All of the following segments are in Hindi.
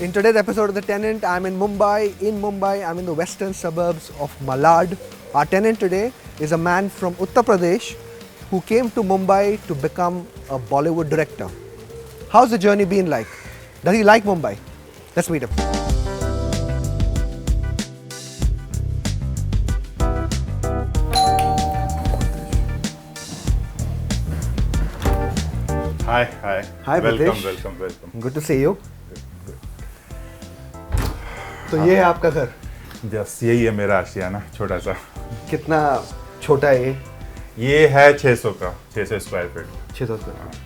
In today's episode of The Tenant, I'm in Mumbai. In Mumbai, I'm in the western suburbs of Malad. Our tenant today is a man from Uttar Pradesh who came to Mumbai to become a Bollywood director. How's the journey been like? Does he like Mumbai? Let's meet him. Hi. Hi, Pritesh. Welcome. Good to see you. तो ये है आपका घर. बस यही है मेरा आशियाना छोटा सा. कितना छोटा है ये है 600 square feet. 600 square.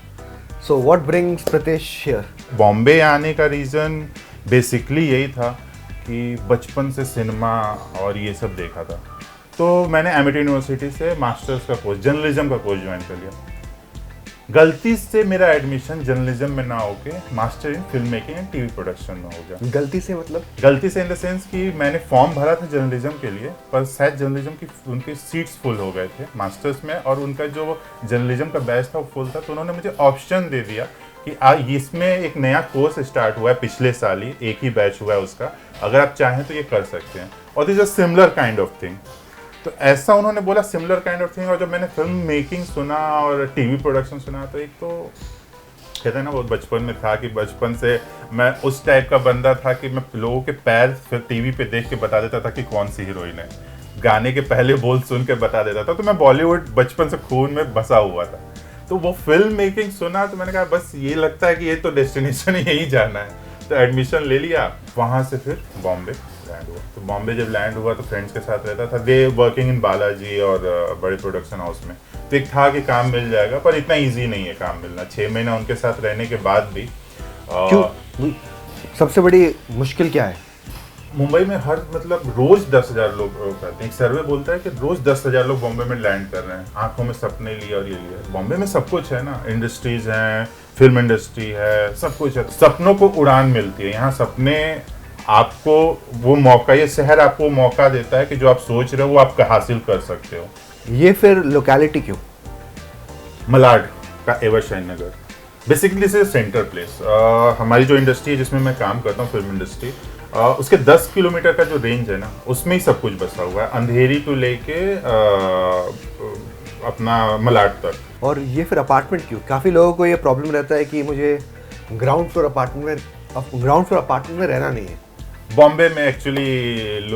So what brings Pritesh here? Bombay आने का रीज़न बेसिकली यही था कि बचपन से सिनेमा और ये सब देखा था. तो मैंने एमिटी यूनिवर्सिटी से मास्टर्स का कोर्स जर्नलिज्म का कोर्स ज्वाइन कर लिया. गलती से मेरा एडमिशन जर्नलिज्म में ना होके master in film making and TV production में हो गया. गलती से मतलब? गलती से इन द सेंस कि मैंने फॉर्म भरा था जर्नलिज्म के लिए, पर शायद जर्नलिज्म की उनके सीट्स फुल हो गए थे मास्टर्स में, और उनका जो जर्नलिज्म का बैच था वो फुल था. तो उन्होंने मुझे ऑप्शन दे दिया कि इसमें एक नया कोर्स स्टार्ट हुआ है पिछले साल ही, एक ही बैच हुआ है उसका, अगर आप चाहें तो ये कर सकते हैं. और this is a similar kind of thing. तो ऐसा उन्होंने बोला, सिमिलर काइंड ऑफ थिंग. और जब मैंने फिल्म मेकिंग सुना और टीवी प्रोडक्शन सुना, तो एक तो कहते हैं ना, बहुत बचपन में था कि बचपन से मैं उस टाइप का बंदा था कि मैं लोगों के पैर फिर टीवी पे देख के बता देता था कि कौन सी हीरोइन है. गाने के पहले बोल सुन के बता देता था. तो मैं बॉलीवुड बचपन से खून में बसा हुआ था. तो वो फिल्म मेकिंग सुना तो मैंने कहा बस ये लगता है कि ये तो डेस्टिनेशन यही जाना है. तो एडमिशन ले लिया. वहाँ से फिर बॉम्बे लैंड हुआ. तो बॉम्बे जब लैंड हुआ तो फ्रेंड्स के साथ रहता था. दे वर्किंग इन बालाजी और बड़े प्रोडक्शन हाउस में. तो एक था कि काम मिल जाएगा, पर इतना इजी नहीं है काम मिलना. 6 महीना उनके साथ रहने के बाद भी. क्यों? सबसे बड़ी मुश्किल क्या है? मुंबई में हर मतलब रोज 10,000 लोग करते हैं. एक सर्वे बोलता है कि रोज 10,000 लोग बॉम्बे में लैंड कर रहे हैं. आंखों में सपने लिए और ये लिए. बॉम्बे में सब कुछ है ना, इंडस्ट्रीज हैं, फिल्म इंडस्ट्री है, सब कुछ है. सपनों को उड़ान मिलती है यहाँ. सपने आपको वो मौका, ये शहर आपको मौका देता है कि जो आप सोच रहे हो वो आप हासिल कर सकते हो. ये फिर लोकेलिटी क्यों? मलाड का Evershine Nagar. Basically this is centre place. हमारी जो इंडस्ट्री है जिसमें मैं काम करता हूँ, फिल्म इंडस्ट्री, उसके 10 किलोमीटर का जो रेंज है ना, उसमें ही सब कुछ बसा हुआ है, अंधेरी टू लेके अपना मलाड तक. और ये फिर अपार्टमेंट क्यों? काफ़ी लोगों को ये प्रॉब्लम रहता है कि मुझे ग्राउंड फ्लोर अपार्टमेंट में रहना नहीं है. बॉम्बे में actually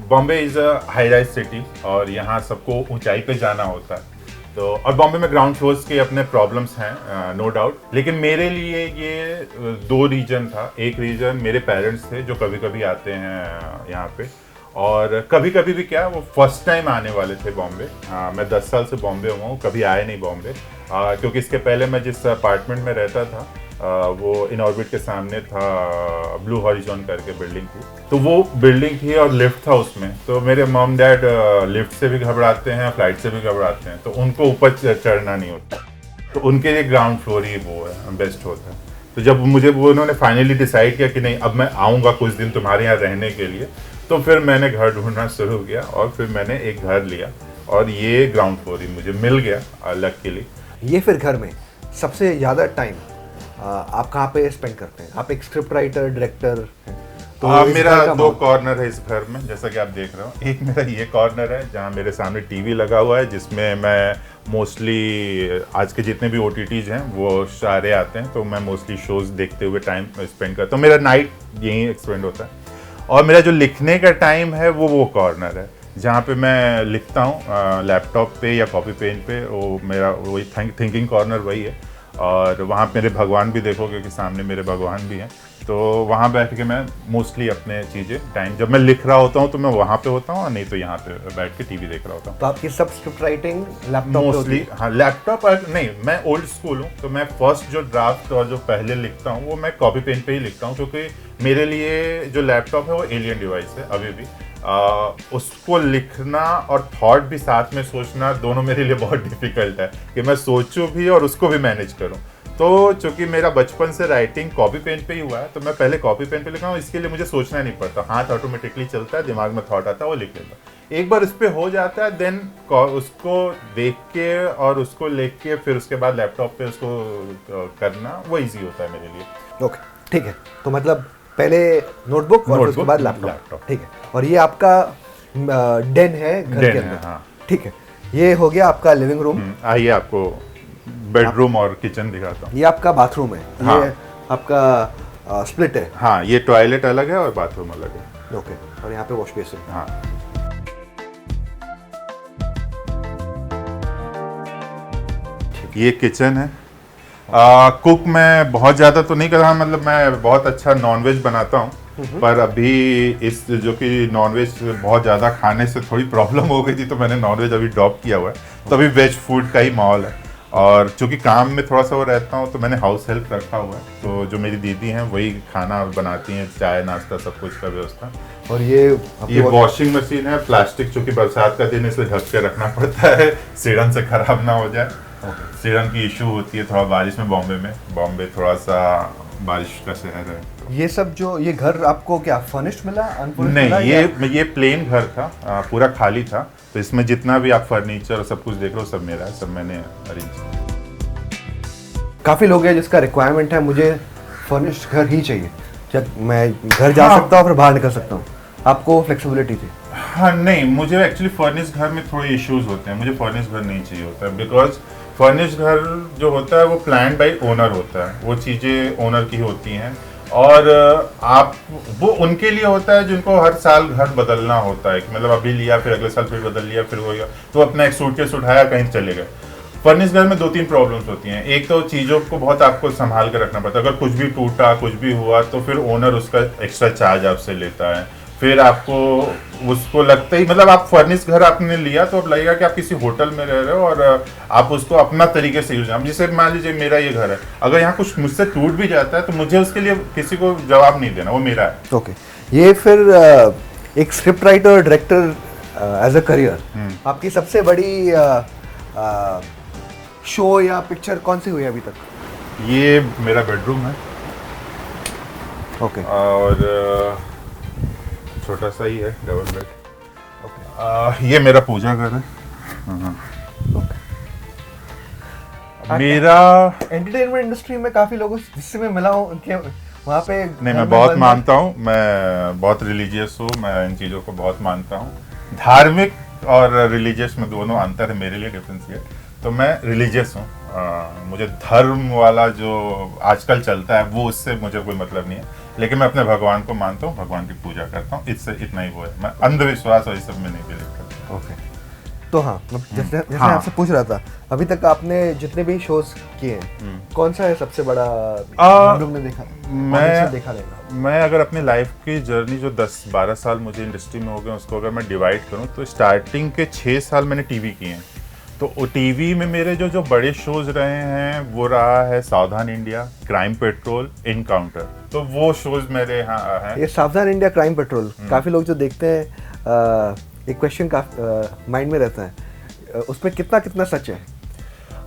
Bombay is a high rise city, और यहाँ सबको ऊंचाई पे जाना होता है. तो और बॉम्बे में ग्राउंड फ्लोर्स के अपने प्रॉब्लम्स हैं, नो डाउट. लेकिन मेरे लिए ये 2 रीजन था. एक रीजन मेरे पेरेंट्स थे जो कभी कभी आते हैं यहाँ पे, और कभी कभी भी क्या, वो फर्स्ट टाइम आने वाले थे बॉम्बे. मैं 10 साल से बॉम्बे हुआ हूँ, कभी आए नहीं बॉम्बे. क्योंकि इसके पहले मैं जिस अपार्टमेंट में रहता था वो इन ऑर्बिट के सामने था, ब्लू हॉरिजॉन करके बिल्डिंग थी. तो वो बिल्डिंग थी और लिफ्ट था उसमें. तो मेरे मॉम डैड लिफ्ट से भी घबराते हैं, फ्लाइट से भी घबराते हैं. तो उनको ऊपर चढ़ना नहीं होता. तो उनके लिए ग्राउंड फ्लोर ही वो है, बेस्ट होता है. तो जब मुझे वो उन्होंने फाइनली डिसाइड किया कि नहीं, अब मैं आऊँगा कुछ दिन तुम्हारे यहाँ रहने के लिए, तो फिर मैंने घर ढूंढना शुरू किया. और फिर मैंने एक घर लिया, और ये ग्राउंड फ्लोर ही मुझे मिल गया लकीली. ये फिर घर में सबसे ज़्यादा टाइम आप कहाँ पे स्पेंड करते हैं? आप एक स्क्रिप्ट राइटर, डायरेक्टर हैं. तो मेरा 2 कॉर्नर है इस घर में, जैसा कि आप देख रहे हो. एक मेरा ये कॉर्नर है जहाँ मेरे सामने टीवी लगा हुआ है, जिसमें मैं मोस्टली आज के जितने भी OTTs हैं वो सारे आते हैं. तो मैं मोस्टली शोज़ देखते हुए टाइम स्पेंड करता हूँ. मेरा नाइट यहीं स्पेंड होता है. और मेरा जो लिखने का टाइम है वो कॉर्नर है जहाँ पे मैं लिखता हूँ लैपटॉप पे या कॉपी पेन पे. वो मेरा वही थिंकिंग कॉर्नर वही है. और वहाँ मेरे भगवान भी देखो, क्योंकि सामने मेरे भगवान भी हैं. तो वहाँ बैठ के मैं मोस्टली अपने चीज़ें टाइम, जब मैं लिख रहा होता हूँ तो मैं वहाँ पे होता हूँ, और नहीं तो यहाँ पे बैठ के टीवी देख रहा होता हूँ. तो आपकी सब स्क्रिप्ट राइटिंग लैपटॉप मोस्टली? हाँ, लैपटॉप नहीं, मैं ओल्ड स्कूल हूँ. तो मैं फर्स्ट जो ड्राफ्ट और जो पहले लिखता हूँ वो मैं कॉपी पेन पे ही लिखता हूँ, क्योंकि मेरे लिए जो लैपटॉप है वो एलियन डिवाइस है अभी भी. उसको लिखना और थॉट भी साथ में सोचना, दोनों मेरे लिए बहुत डिफिकल्ट है कि मैं सोचूं भी और उसको भी मैनेज करूं. तो चूंकि मेरा बचपन से राइटिंग कॉपी पेन पे ही हुआ है, तो मैं पहले कॉपी पेन पे लिखा हूँ. इसके लिए मुझे सोचना नहीं पड़ता, हाथ ऑटोमेटिकली चलता है, दिमाग में थॉट आता है, वो लिख लेता. एक बार इस पे हो जाता है, देन उसको देख के और उसको लिख के फिर उसके बाद लैपटॉप पे उसको करना वो इजी होता है मेरे लिए. ओके, ठीक है. तो मतलब पहले नोटबुक और फिर उसके Notebook, बाद लैपटॉप। लैपटॉप। ठीक है, और ये आपका डेन है घर Den के है, अंदर। हाँ। ठीक है, ये हो गया आपका लिविंग रूम। आइए आपको बेडरूम और किचन दिखाता हूँ। ये आपका बाथरूम है। हाँ। ये आपका स्प्लिट है। हाँ, ये टॉयलेट अलग है और बाथरूम अलग है। ओके, और यहाँ पे वॉश बेसिन। हाँ, ये किचन है। कुक मैं बहुत ज़्यादा तो नहीं कर रहा, मतलब मैं बहुत अच्छा नॉनवेज बनाता हूँ, पर अभी इस जो कि नॉनवेज बहुत ज़्यादा खाने से थोड़ी प्रॉब्लम हो गई थी, तो मैंने नॉनवेज अभी ड्रॉप किया हुआ है। तो अभी वेज फूड का ही माहौल है, और चूँकि काम में थोड़ा सा वो रहता हूँ, तो मैंने हाउस हेल्प रखा हुआ है। तो जो मेरी दीदी हैं वही खाना बनाती हैं, चाय नाश्ता सब कुछ का व्यवस्था। और ये वॉशिंग मशीन है प्लास्टिक, चूँकि बरसात का दिन है इसलिए ढक के रखना पड़ता है, सीढ़न से खराब ना हो जाए। सीढ़न की इशू होती है थोड़ा बारिश में। बॉम्बे थोड़ा सा बारिश का शहर है। ये सब जो ये घर आपको क्या फर्निश्ड मिला, अनफर्निश्ड मिला? नहीं, ये प्लेन घर था, पूरा खाली था। तो इसमें जितना भी आप फर्नीचर और सब कुछ देख रहे हो सब मेरा है, सब मैंने अरेंज किया। काफ़ी लोग हैं जिसका रिक्वायरमेंट है मुझे फर्निश्ड घर ही चाहिए, जब मैं घर जा हाँ। सकता हूँ फिर बाहर निकल सकता हूँ। आपको फ्लेक्सिबिलिटी थी? हाँ, नहीं, मुझे एक्चुअली फर्निश घर में थोड़े इश्यूज होते हैं। मुझे फर्निश घर नहीं चाहिए होता है, बिकॉज फर्निश घर जो होता है वो प्लान बाय ओनर होता है, वो चीज़ें ओनर की होती हैं, और आप वो उनके लिए होता है जिनको हर साल घर बदलना होता है, कि मतलब अभी लिया फिर अगले साल फिर बदल लिया, फिर हो गया, तो अपना एक सूटकेस उठाया कहीं चले गए। फर्निश घर में 2-3 प्रॉब्लम्स होती हैं। एक तो चीज़ों को बहुत आपको संभाल कर रखना पड़ता है, अगर कुछ भी टूटा कुछ भी हुआ तो फिर ओनर उसका एक्स्ट्रा चार्ज आपसे लेता है। फिर आपको उसको लगता ही, मतलब आप फर्निश घर आपने लिया तो अब लगेगा कि आप किसी होटल में रह रहे हो, और आप उसको अपना तरीके से यूज। जैसे मान लीजिए मेरा ये घर है, अगर यहाँ कुछ मुझसे टूट भी जाता है तो मुझे उसके लिए किसी को जवाब नहीं देना, वो मेरा है। ओके, ये फिर एक स्क्रिप्ट राइटर और डायरेक्टर एज अ करियर आपकी सबसे बड़ी शो या पिक्चर कौन सी हुई अभी तक? ये मेरा बेडरूम है, ओके। और छोटा सा ही है, डबल बेड। ये मेरा पूजा घर है। मेरा एंटरटेनमेंट इंडस्ट्री में काफी लोगों जिससे मैं मिला हूँ उनके वहाँ पे नहीं, मैं बहुत मानता हूँ, मैं बहुत रिलीजियस हूँ, मैं इन चीज़ों को बहुत मानता हूँ। धार्मिक और रिलीजियस में दोनों अंतर है मेरे लिए, डिफरेंशिएट। तो मैं रिलीजियस हूँ, मुझे धर्म वाला जो आजकल चलता है वो उससे मुझे कोई मतलब नहीं है, लेकिन मैं अपने भगवान को मानता हूँ, भगवान की पूजा करता हूँ, इससे इतना ही वो है। मैं अंधविश्वास और इस सब में नहीं बिलीव करता। ओके, तो हाँ, जैसे मैं आपसे पूछ रहा था, अभी तक आपने जितने भी शोज किए हैं, कौन सा है सबसे बड़ा हम लोग ने देखा, देखा रहेगा? मैं अगर अपनी लाइफ की जर्नी जो 10-12 साल मुझे इंडस्ट्री में हो गए उसको अगर मैं डिवाइड करूं, तो स्टार्टिंग के 6 साल मैंने टीवी किए हैं। तो टीवी में मेरे जो बड़े शोज रहे हैं वो रहा है सावधान इंडिया, क्राइम पेट्रोल, इनकाउंटर। तो वो शोज मेरे यहाँ हैं। ये सावधान इंडिया, क्राइम पेट्रोल, काफी लोग जो देखते हैं एक क्वेश्चन का माइंड में रहता है, उसमें कितना सच है?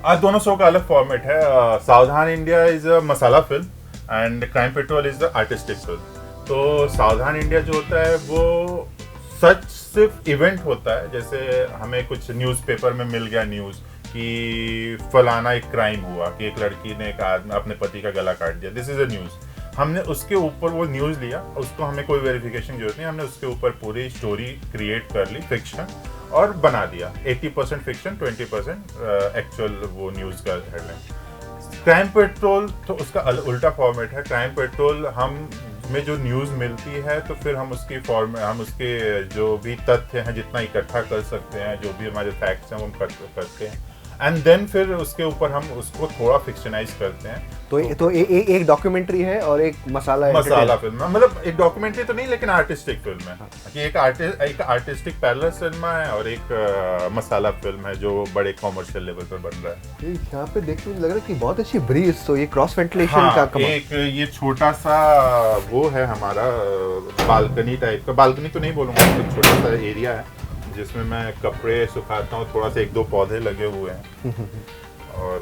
आज दोनों शो का अलग फॉर्मेट है। सावधान India is a masala film and crime petrol is the artistic film. तो सावधान इंडिया जो होता है वो सच सिर्फ इवेंट होता है, जैसे हमें कुछ न्यूज़पेपर में मिल गया न्यूज़ कि फलाना एक क्राइम हुआ कि एक लड़की ने अपने पति का गला काट दिया, दिस इज अ न्यूज़। हमने उसके ऊपर वो न्यूज़ लिया, उसको हमें कोई वेरिफिकेशन की जरूरत नहीं, हमने उसके ऊपर पूरी स्टोरी क्रिएट कर ली, फिक्शन, और बना दिया। 80% फिक्शन, 20% एक्चुअल वो न्यूज़ का हेडलाइन। क्राइम पेट्रोल तो उसका उल्टा फॉर्मेट है। क्राइम पेट्रोल हम में जो न्यूज़ मिलती है तो फिर हम उसके जो भी तथ्य हैं जितना इकट्ठा कर सकते हैं, जो भी हमारे फैक्ट्स हैं वो हम करते हैं, एंड देन फिर उसके ऊपर हम उसको थोड़ा फिक्शनाइज करते हैं। तो एक डॉक्यूमेंटरी है और एक मसाला फिल्म है, मतलब एक डॉक्यूमेंट्री तो नहीं लेकिन आर्टिस्टिक फिल्म है। कि एक आर्टिस्टिक पैरेलल सिनेमा है और एक मसाला फिल्म है जो बड़े कॉमर्शियल लेवल पर बन रहा है। यहाँ पे देखने में लग रहा है कि बहुत अच्छी ब्रीज, तो ये क्रॉस वेंटिलेशन हाँ, का कमाल। एक ये छोटा सा वो है हमारा बालकनी टाइप का, बालकनी तो नहीं बोलूँगा, मतलब छोटा सा एरिया है जिसमें मैं कपड़े सुखाता हूँ, थोड़ा सा 1-2 पौधे लगे हुए हैं, और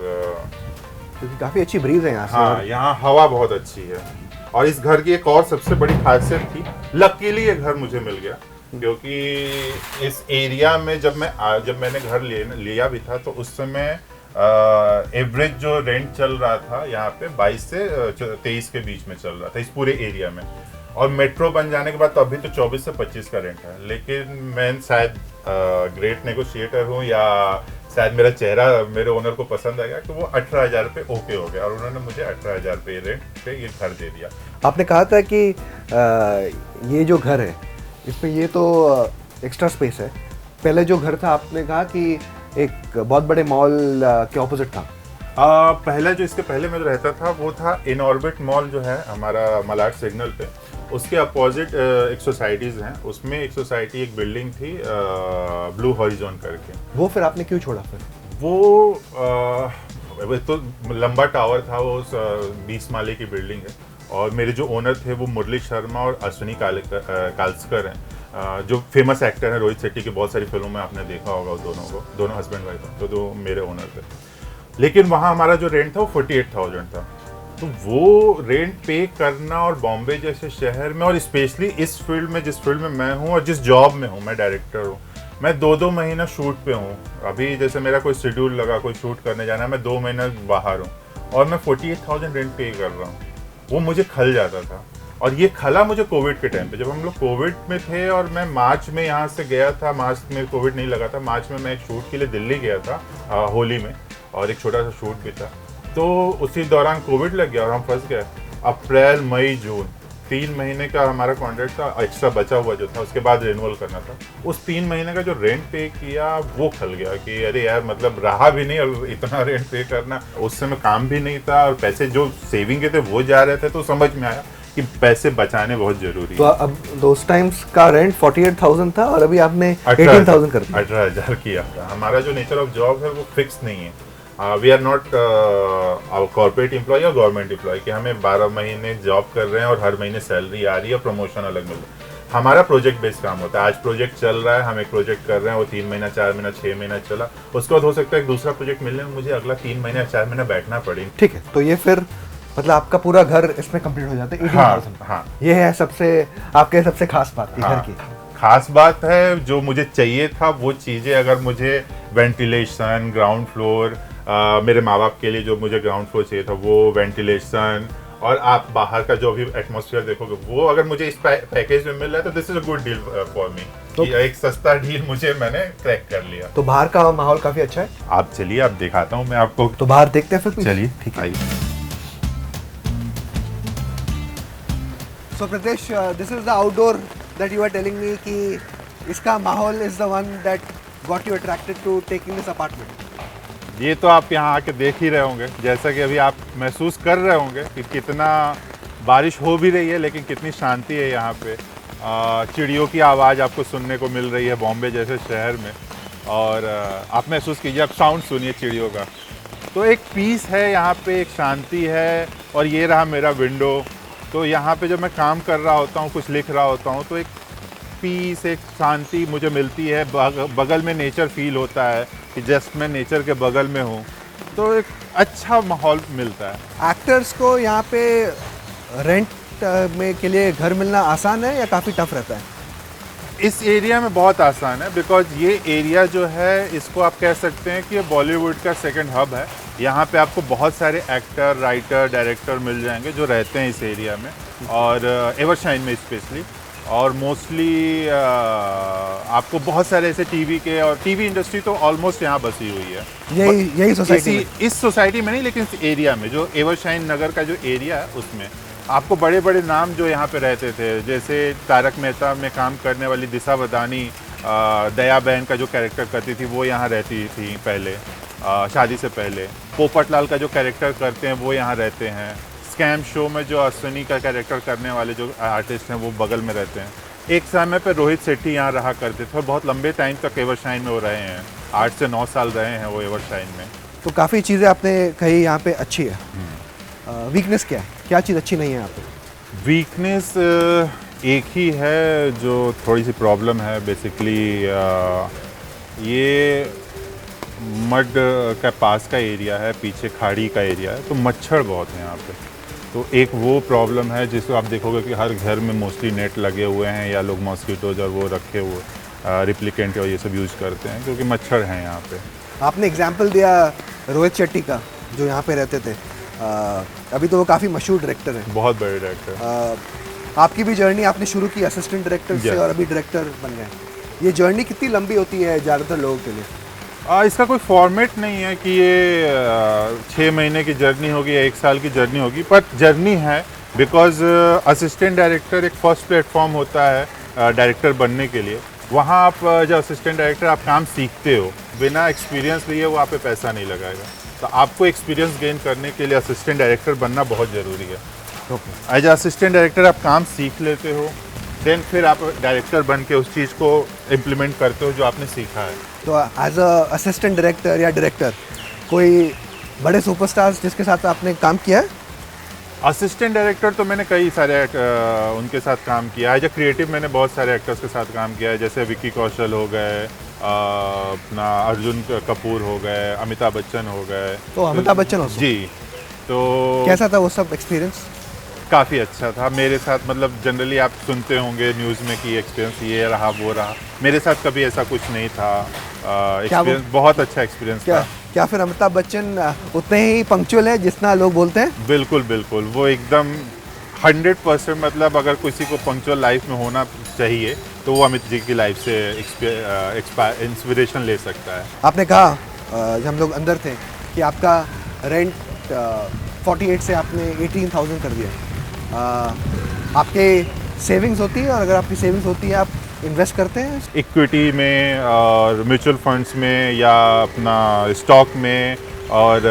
क्योंकि काफी अच्छी ब्रीज है यहाँ से। हाँ, यहाँ हवा बहुत अच्छी है। और इस घर की एक और सबसे बड़ी खासियत थी, लकीली ये घर मुझे मिल गया, क्योंकि इस एरिया में जब मैंने घर लिया भी था तो उस समय एवरेज जो रेंट चल रहा था यहाँ पे 22 से 23 के बीच में चल रहा था इस पूरे एरिया में। और मेट्रो बन जाने के बाद तो अभी तो 24 से 25 का रेंट है, लेकिन मैं शायद ग्रेट नेगोशिएटर हूँ या शायद मेरा चेहरा मेरे ओनर को पसंद आ गया कि वो 18,000 पे ओके हो गया और उन्होंने मुझे 18,000 पे रेंट पे ये घर दे दिया। आपने कहा था कि ये जो घर है इसमें ये तो एक्स्ट्रा स्पेस है, पहले जो घर था आपने कहा कि एक बहुत बड़े मॉल के ऑपोजिट था। पहले जो इसके पहले मैं जो रहता था वो था इन ऑर्बिट मॉल जो है हमारा मलाड सिग्नल पे, उसके अपोजिट एक सोसाइटीज़ हैं, उसमें एक सोसाइटी एक बिल्डिंग थी ब्लू हॉरिजॉन करके। वो फिर आपने क्यों छोड़ा फिर? वो तो लंबा टावर था, वो 20 माले की बिल्डिंग है और मेरे जो ओनर थे वो मुरली शर्मा और अश्विनी कालस्कर हैं, जो फेमस एक्टर हैं, रोहित शेट्टी की बहुत सारी फिल्मों में आपने देखा होगा दोनों को, दोनों हस्बैंड वाइफ हैं, तो दो मेरे ओनर थे। लेकिन वहाँ हमारा जो रेंट था वो 48,000 था, तो वो रेंट पे करना और बॉम्बे जैसे शहर में और स्पेशली इस फील्ड में जिस फील्ड में मैं हूँ और जिस जॉब में हूँ, मैं डायरेक्टर हूँ, मैं 2-2 महीना शूट पे हूँ। अभी जैसे मेरा कोई शेड्यूल लगा, कोई शूट करने जाना है, मैं 2 महीना बाहर हूँ और मैं 48,000 रेंट पे कर रहा हूँ, वो मुझे खल जाता था। और ये खला मुझे कोविड के टाइम पे, जब हम लोग कोविड में थे और मैं मार्च में यहाँ से गया था, मार्च में कोविड नहीं लगा था, मार्च में मैं एक शूट के लिए दिल्ली गया था होली में, और एक छोटा सा शूट भी था, तो उसी दौरान कोविड लग गया और हम फंस गए। अप्रैल मई जून 3 महीने का हमारा कॉन्ट्रैक्ट था, एक्स्ट्रा बचा हुआ जो था उसके बाद रिन्यूअल करना था, उस 3 महीने का जो रेंट पे किया वो खल गया कि अरे यार मतलब रहा भी नहीं और इतना रेंट पे करना, उस समय काम भी नहीं था और पैसे जो सेविंग के थे वो जा रहे थे, तो समझ में आया कि पैसे बचाने बहुत जरूरी तो है। अब दोस टाइम्स का रेंट 48,000 था और अभी आपने 18,000 कर दिया। 18,000 किया था। हमारा जो नेचर ऑफ जॉब है वो फिक्स नहीं है, we are not corporate employ या गवर्नमेंट एम्प्लॉय कि हमें 12 महीने जॉब कर रहे हैं और हर महीने सैलरी आ रही है, प्रमोशन अलग मिल रहा है। हमारा प्रोजेक्ट बेस्ड काम होता है, आज प्रोजेक्ट चल रहा है, हम एक प्रोजेक्ट कर रहे हैं, वो 3 महीना 4 महीना 6 महीना चला, उसके बाद हो सकता है एक दूसरा प्रोजेक्ट मिलने में मुझे अगला 3 महीना 4 महीना बैठना पड़े। ठीक है, तो ये फिर मतलब आपका पूरा घर इसमें कंप्लीट हो जाता है 18,000। हाँ, ये है सबसे आपके सबसे खास बात थी घर की। खास बात है जो मुझे चाहिए था वो चीज़ें, अगर मुझे वेंटिलेशन, ग्राउंड फ्लोर, मेरे माँ बाप के लिए जो मुझे ग्राउंड फ्लोर चाहिए था वो वेंटिलेशन, और आप बाहर का जो भी एटमॉस्फेयर देखोगे वो अगर मुझे इस पैकेज में मिल रहा है तो this is a good deal for me. तो एक सस्ता डील मुझे मैंने क्रैक कर लिया। तो बाहर का माहौल काफी अच्छा है। आप चलिए, आप दिखाता हूँ मैं आपको। तो बाहर देखते हैं फिर। चलिए, ठीक है। आइए। So Pritesh, this is the outdoor that you were telling me कि इसका माहौल is the one that got you attracted to taking this apartment. ये तो आप यहाँ आके देख ही रहे होंगे, जैसा कि अभी आप महसूस कर रहे होंगे कि कितना बारिश हो भी रही है लेकिन कितनी शांति है यहाँ पे। चिड़ियों की आवाज़ आपको सुनने को मिल रही है बॉम्बे जैसे शहर में, और आप महसूस कीजिए, आप साउंड सुनिए चिड़ियों का, तो एक पीस है यहाँ पे, एक शांति है। और ये रहा मेरा विंडो, तो यहाँ पे जब मैं काम कर रहा होता हूँ, कुछ लिख रहा होता हूँ, तो एक पीस, एक शांति मुझे मिलती है। बगल में नेचर फील होता है कि जस्ट मैं नेचर के बगल में हूँ, तो एक अच्छा माहौल मिलता है। एक्टर्स को यहाँ पे रेंट में के लिए घर मिलना आसान है या काफ़ी टफ रहता है? इस एरिया में बहुत आसान है, बिकॉज ये एरिया जो है इसको आप कह सकते हैं कि ये बॉलीवुड का सेकंड हब है। यहाँ पे आपको बहुत सारे एक्टर, राइटर, डायरेक्टर मिल जाएंगे जो रहते हैं इस एरिया में, और एवरशाइन में स्पेशली, और मोस्टली आपको बहुत सारे ऐसे टीवी के, और टीवी इंडस्ट्री तो ऑलमोस्ट यहाँ बसी हुई है। यही सोसाइटी में? इस सोसाइटी में नहीं, लेकिन इस एरिया में, जो एवरशाइन नगर का जो एरिया है उसमें आपको बड़े बड़े नाम जो यहाँ पे रहते थे, जैसे तारक मेहता में काम करने वाली दिशा वदानी, दया बहन का जो कैरेक्टर करती थी वो यहाँ रहती थी पहले, शादी से पहले। पोपटलाल का जो कैरेक्टर करते हैं वो यहाँ रहते हैं। स्कैम शो में जो अश्विनी का कैरेक्टर करने वाले जो आर्टिस्ट हैं वो बगल में रहते हैं। एक समय पे रोहित शेट्टी यहाँ रहा करते थे और बहुत लंबे टाइम तक एवरशाइन में वो रहे हैं, 8 से 9 साल रहे हैं वो एवरशाइन में। तो काफ़ी चीज़ें आपने कही यहाँ पे अच्छी है। वीकनेस क्या है, क्या चीज़ अच्छी नहीं है यहाँ पे? वीकनेस एक ही है जो थोड़ी सी प्रॉब्लम है, बेसिकली ये मड का पास का एरिया है, पीछे खाड़ी का एरिया है, तो मच्छर बहुत हैं यहाँ पे। तो एक वो प्रॉब्लम है जिसको आप देखोगे कि हर घर में मोस्टली नेट लगे हुए हैं, या लोग मॉस्किटोज और वो रखे हुए रिप्लिकेंट और ये सब यूज़ करते हैं, क्योंकि मच्छर हैं यहाँ पे। आपने एग्जाम्पल दिया रोहित शेट्टी का जो यहाँ पे रहते थे, अभी तो वो काफ़ी मशहूर डायरेक्टर हैं, बहुत बड़े डायरेक्टर। आपकी भी जर्नी आपने शुरू की असिस्टेंट डायरेक्टर से Yes. और अभी डायरेक्टर बन गए। ये जर्नी कितनी लंबी होती है ज़्यादातर लोगों के लिए? इसका कोई फॉर्मेट नहीं है कि ये 6 महीने की जर्नी होगी या 1 साल की जर्नी होगी, पर जर्नी है बिकॉज असिस्टेंट डायरेक्टर एक फर्स्ट प्लेटफॉर्म होता है डायरेक्टर बनने के लिए। वहाँ आप जो असिस्टेंट डायरेक्टर आप काम सीखते हो, बिना एक्सपीरियंस लिए वहाँ पे पैसा नहीं लगाएगा। तो आपको एक्सपीरियंस गेन करने के लिए असिस्टेंट डायरेक्टर बनना बहुत ज़रूरी है। ओके। एज असिस्टेंट डायरेक्टर आप काम सीख लेते हो, देन फिर आप डायरेक्टर बन के उस चीज़ को इम्प्लीमेंट करते हो जो आपने सीखा है। तो एज अ असिस्टेंट डायरेक्टर या डायरेक्टर कोई बड़े सुपरस्टार्स जिसके साथ आपने काम किया है? असिस्टेंट डायरेक्टर तो मैंने कई सारे उनके साथ काम किया है। एज ए क्रिएटिव मैंने बहुत सारे एक्टर्स के साथ काम किया है, जैसे विक्की कौशल हो गए, अपना अर्जुन कपूर हो गए, अमिताभ बच्चन हो गए। तो अमिताभ बच्चन also? जी। तो कैसा था वो सब एक्सपीरियंस? काफ़ी अच्छा था मेरे साथ। मतलब जनरली आप सुनते होंगे न्यूज़ में कि एक्सपीरियंस ये रहा वो रहा, मेरे साथ कभी ऐसा कुछ नहीं था। एक्सपीरियंस बहुत अच्छा एक्सपीरियंस था। क्या फिर अमिताभ बच्चन उतने ही पंक्चुअल है जितना लोग बोलते हैं? बिल्कुल बिल्कुल, वो एकदम 100%, मतलब अगर किसी को पंक्चुअल लाइफ में होना चाहिए तो वो अमित जी की लाइफ से इंस्पिरेशन ले सकता है। आपने कहा जब हम लोग अंदर थे कि आपका रेंट 48 से आपने 18,000 कर दिया। आपके सेविंग्स होती है, और अगर आपकी सेविंग्स होती है आप इन्वेस्ट करते हैं इक्विटी में और म्यूचुअल फंड्स में या अपना स्टॉक में और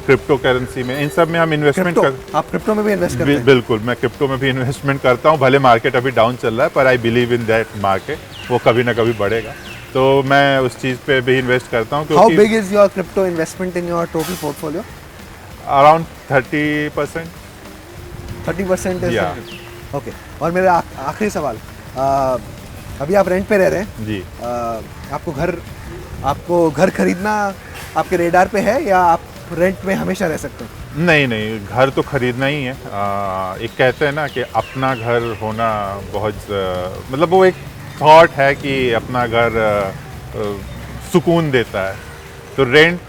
क्रिप्टो करेंसी में, इन सब में हम इन्वेस्टमेंट आप क्रिप्टो में भी इन्वेस्ट करते हैं? बिल्कुल, मैं क्रिप्टो में भी इन्वेस्टमेंट करता हूँ। भले मार्केट अभी डाउन चल रहा है, पर I believe in that market, वो कभी ना कभी बढ़ेगा, तो मैं उस चीज़ पे भी इन्वेस्ट करता हूँ। How big is your crypto investment in your total portfolio? Around 30%। 30% is Yeah. Okay. और मेरा आखिरी सवाल, अभी आप रेंट पे रह रहे हैं जी। आपको घर खरीदना आपके रेडार पे है, या आप रेंट में हमेशा रह सकते हैं? नहीं नहीं, घर तो खरीदना ही है। एक कहते हैं ना कि अपना घर होना बहुत मतलब वो एक थॉट है कि अपना घर सुकून देता है। तो रेंट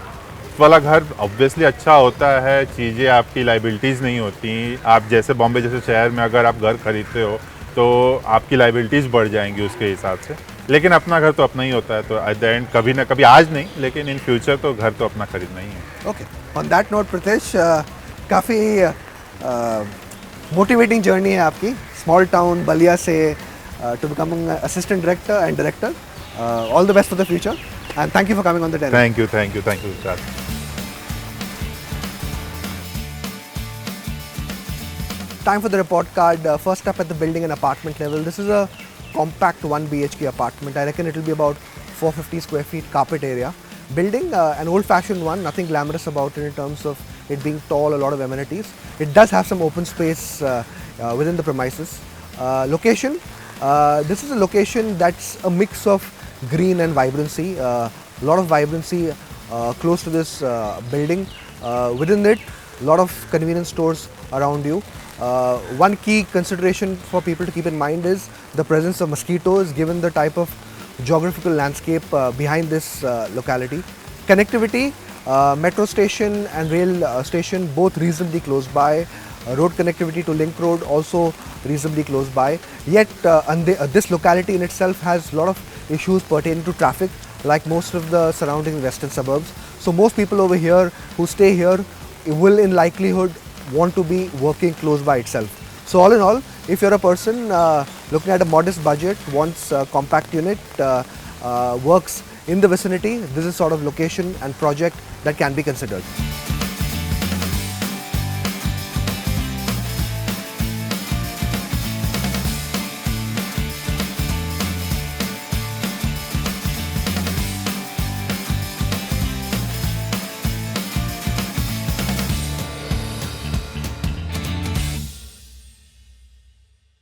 वाला घर ऑब्वियसली अच्छा होता है, चीज़ें आपकी लाइबिलिटीज़ नहीं होती। आप जैसे बॉम्बे जैसे शहर में अगर आप घर खरीदते हो तो आपकी लाइबिलिटीज़ बढ़ जाएंगी उसके हिसाब से, लेकिन अपना घर तो अपना ही होता है। तो एट द एंड कभी ना कभी, आज नहीं लेकिन इन फ्यूचर, तो घर तो अपना खरीदना ही है। Okay, on that note Pritesh, काफ़ी मोटिवेटिंग जर्नी है आपकी, स्मॉल टाउन बलिया से to becoming assistant director and director. All the best for the future and thank you for coming on the terrace. Thank you sir. Time for the report card. First up at the building and apartment level. This is a compact 1 BHK apartment. I reckon it will be about 450 square feet carpet area. Building, an old-fashioned one, nothing glamorous about it in terms of it being tall, a lot of amenities. It does have some open space within the premises. Location, this is a location that's a mix of green and vibrancy. A lot of vibrancy close to this building. Within it, a lot of convenience stores around you. One key consideration for people to keep in mind is the presence of mosquitoes, given the type of geographical landscape behind this locality. Connectivity, metro station and rail station both reasonably close by. Road connectivity to Link Road also reasonably close by. Yet this locality in itself has a lot of issues pertaining to traffic, like most of the surrounding western suburbs. So most people over here who stay here will in likelihood want to be working close by itself. So all in all, if you're a person looking at a modest budget, wants a compact unit, works in the vicinity, this is sort of location and project that can be considered.